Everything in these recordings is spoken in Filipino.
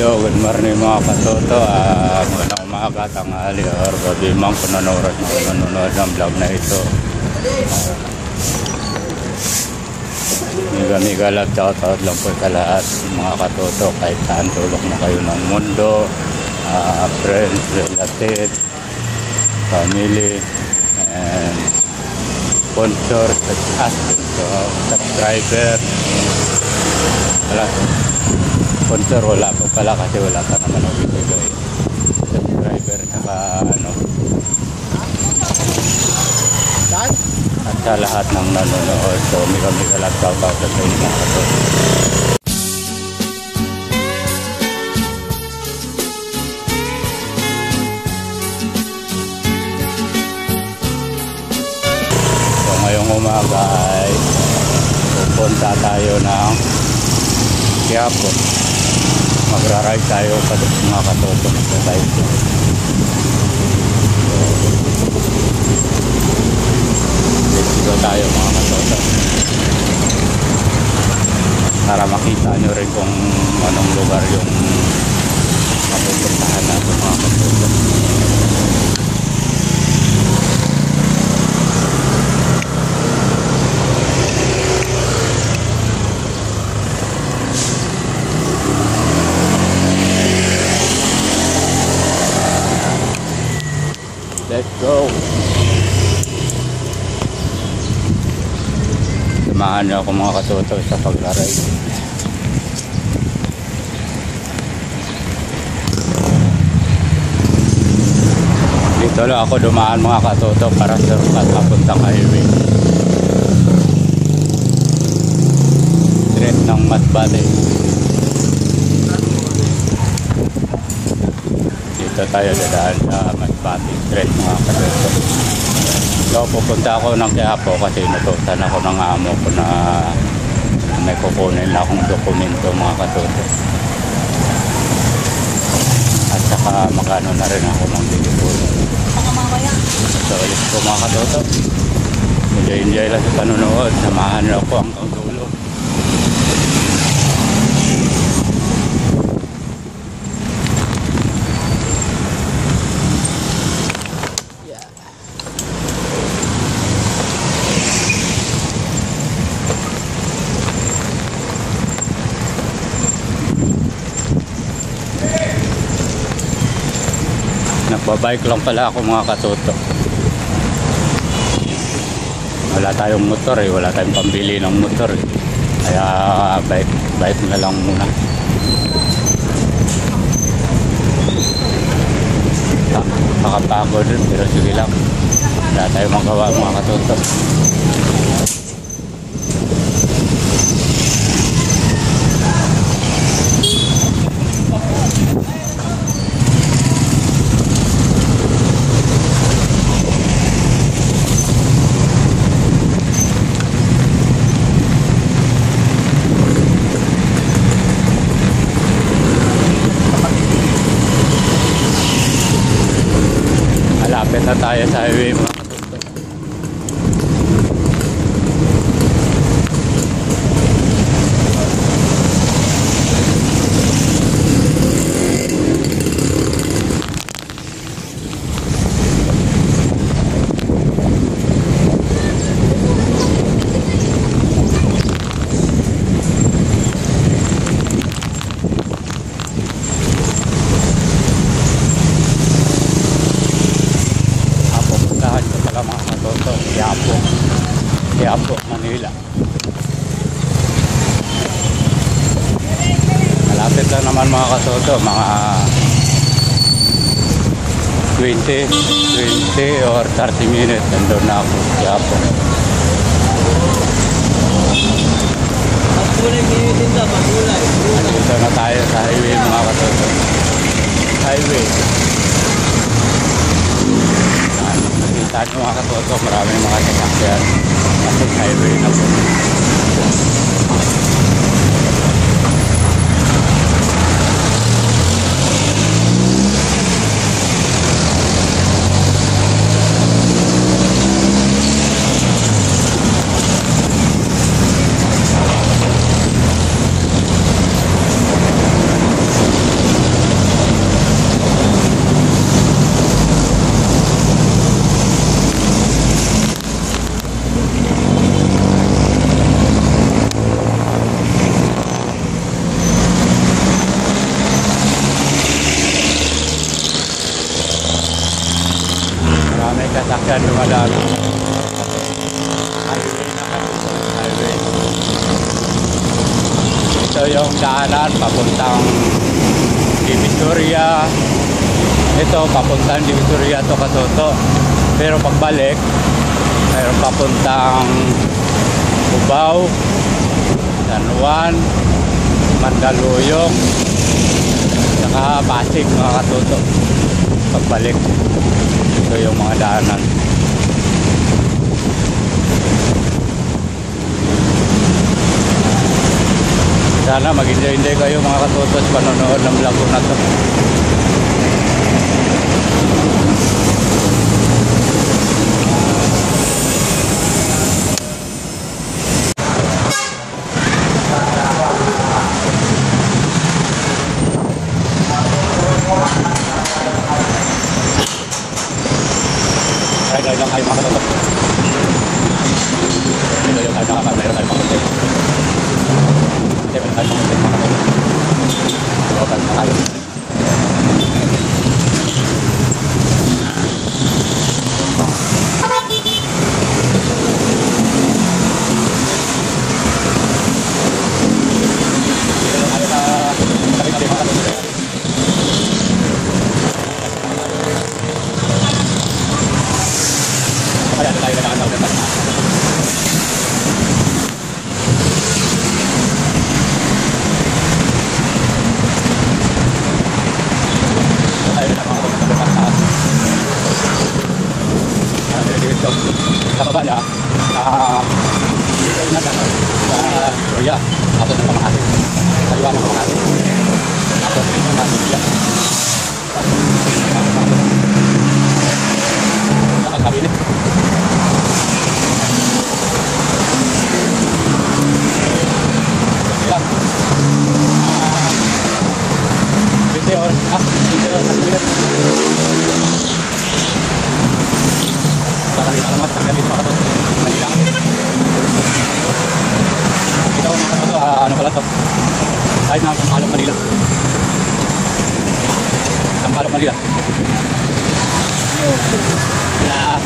Hello, good morning mga katoto. Magandang umaga, tanghali, or gabi man kung nanonood ng vlog na ito. Miga love, shoutout lang po sa lahat mga katoto, kahit saan tulok na kayo ng mundo, friends, relatives, family, and sponsor, subscriber. Sponsor wala pa pala kasi wala pa naman ang bibigay. Subscriber saka at sa lahat ng nanonood. So miga love, shoutout sa inyo mga katoto. So ngayong umaga ay pupunta tayo ng Quiapo. Magra-ride tayo pa mga katoto sa tayo. Dito tayo mga katoto para makita nyo rin kung anong lugar yung mapupuntahan natin mga katoto. Let's go. Samahan niyo ako mga katoto sa paglaray. Dito lang ako dumaan mga katoto para sa papuntang highway. Street ng Masbate. Dito tayo dadaan sa Masbate Street mga katoto. So pupunta ako ng Quiapo kasi inutusan ako ng amo ko na may kukunin na akong dokumento mga katoto. At saka magano na rin ako ng delivery. So ulit po mga katoto. Enjoy lang sa panonood. Samahan niyo ako hanggang dulo. Nagba-bike lang pala ako mga katoto. Wala tayong motor wala tayong pambili ng motor kaya bike na lang muna. Nakapagod rin pero sige lang, wala tayong magawa mga katoto. Malapit na tayo sa highway mga katoto. Quiapo, Manila. Malapit lang naman mga katoto, mga 20 or 30 minutes nandun na ako sa Quiapo. Dito na tayo sa highway mga katoto. Highway. Nakita nyo mga katoto, maraming mga sasakyan. Kasi highway na po. May kasakyan dumadaan. Highway na kami. Highway. Ito yung daanan papuntang Divisoria. Ito papuntang Divisoria to Katoto. Pero pagbalik, mayroon papuntang Cubao, San Juan, Mandaluyong, saka Pasig mga Katoto. Pagbalik, ito yung mga daanan. Sana mag-enjoy kayo mga Katoto sa panonood ng vlog ko na to. Ride lang kayo mga Katoto. Ito yung tayo nakakar, mayroon tayo mga Katoto. Mayroon tayo mga Katoto. Local na tayo. Sa baba niya, Korea, tapos ng Pamahati. Kaliwa ng Pamahati. Tapos ng Pamahati. Nakakabili. Video, para kita alamat sa gamit mga Katoto. Ito mga Katoto, ano pala ito? Kahit na Sampaloc, Manila. Sampaloc, Manila. Yeah.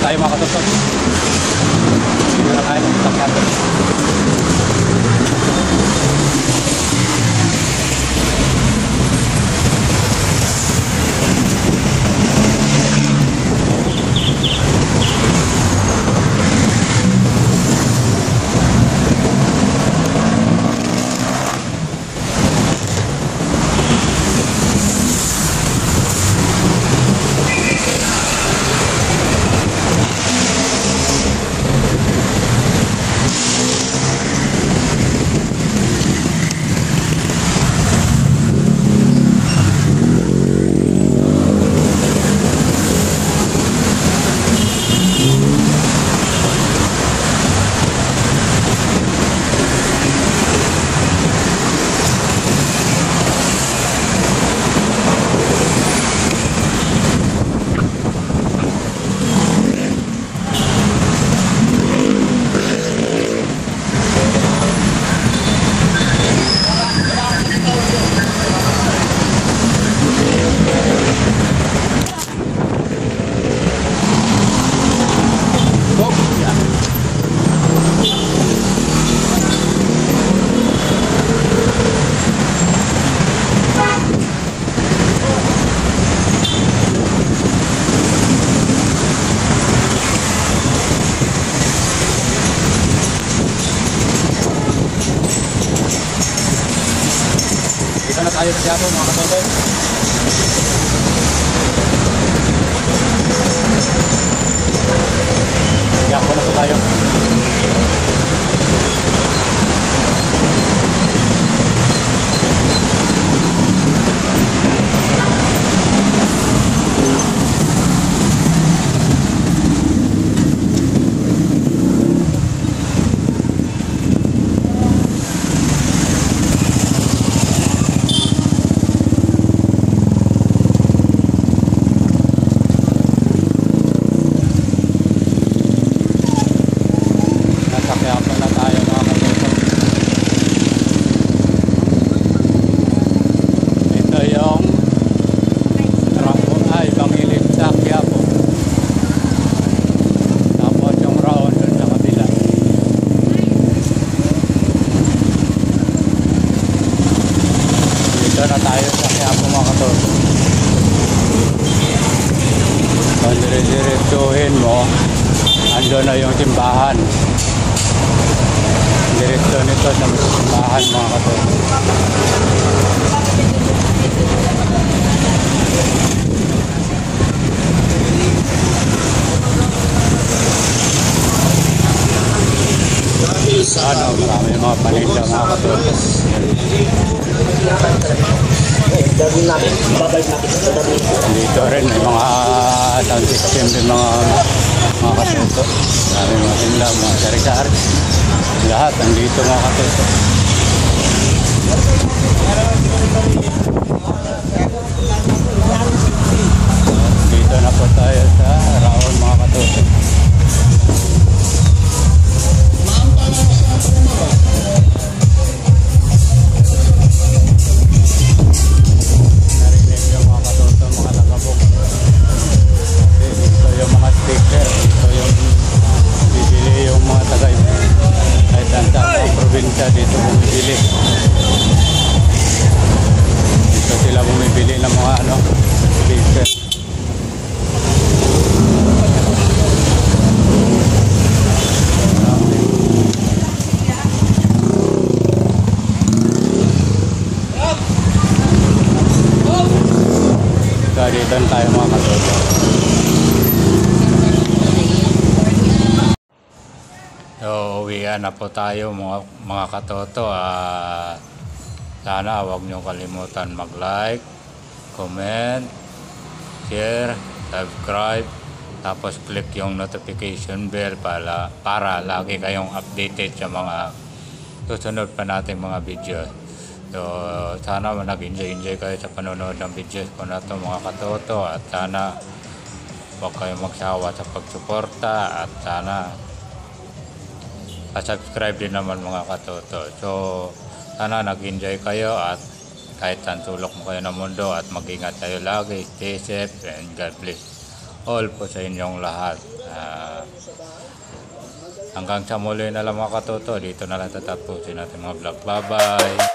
Tayo mga Katoto. Dito na tayo magkakasya. dito sa Quiapo mga katoto. Quiapo na po tayo. Na tayo sa Quiapo mga katoto. Kung dire-diretsuhin mo, ando na yung simbahan. Diretso nito sa simbahan mga katoto. Marami mga paninda mga katoto. Gagawin natin, babalik natin sa tabi. Dito rin may mga sound system din mga katoto. Marami mga tinda, mga sari-sari. Lahat andito mga katoto. Dito na po tayo sa Raon mga katoto. Dito bumibili. Dito sila bumibili ng mga speaker. Dito tayo mga katoto. So, uwian na po tayo mga katoto. Sana huwag nyo kalimutan mag-like, comment, share, subscribe, tapos click yung notification bell para lagi kayong updated sa mga susunod pa nating mga video. So, sana nag-enjoy kayo sa panonood ng videos ko na ito mga katoto, at sana huwag kayong magsawa sa pagsuporta, at sana subscribe din naman mga katoto. So sana nag-enjoy kayo, at kahit saan sulok mo kayo ng mundo, at mag-ingat kayo lagi. Stay safe and God bless all po sa inyong lahat. Hanggang sa muli na lang mga katoto. Dito na lang tatapusin natin mga vlog. Bye bye.